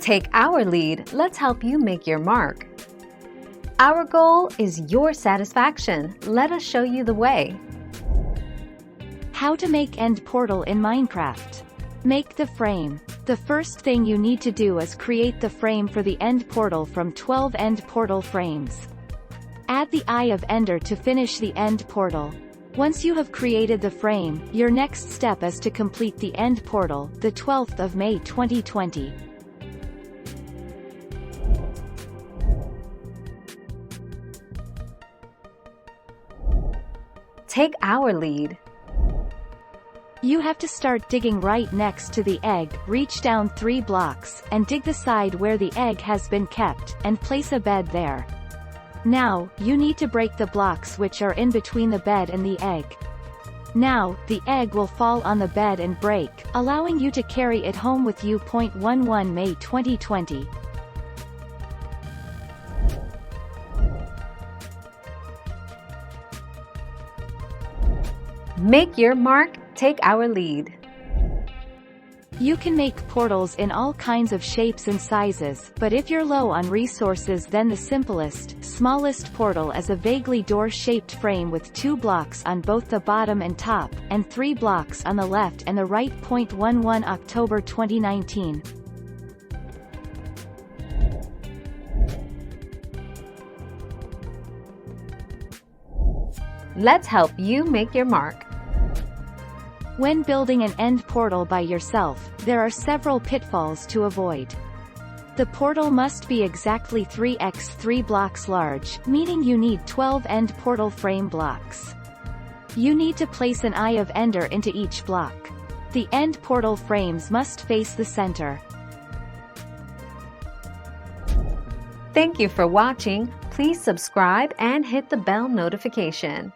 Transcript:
Take our lead, let's help you make your mark. Our goal is your satisfaction. Let us show you the way. How to make end portal in Minecraft. Make the frame. The first thing you need to do is create the frame for the end portal from 12 end portal frames. Add the Eye of Ender to finish the end portal. Once you have created the frame, your next step is to complete the end portal, the 12th of May 2020. Take our lead. You have to start digging right next to the egg, reach down 3 blocks, and dig the side where the egg has been kept, and place a bed there. Now, you need to break the blocks which are in between the bed and the egg. Now, the egg will fall on the bed and break, allowing you to carry it home with you. 11 May 2020. Make your mark, take our lead. You can make portals in all kinds of shapes and sizes, but if you're low on resources, then the simplest, smallest portal is a vaguely door-shaped frame with 2 blocks on both the bottom and top, and 3 blocks on the left and the right. 11 October 2019. Let's help you make your mark. When building an end portal by yourself, there are several pitfalls to avoid. The portal must be exactly 3x3 blocks large, meaning you need 12 end portal frame blocks. You need to place an Eye of Ender into each block. The end portal frames must face the center. Thank you for watching. Please subscribe and hit the bell notification.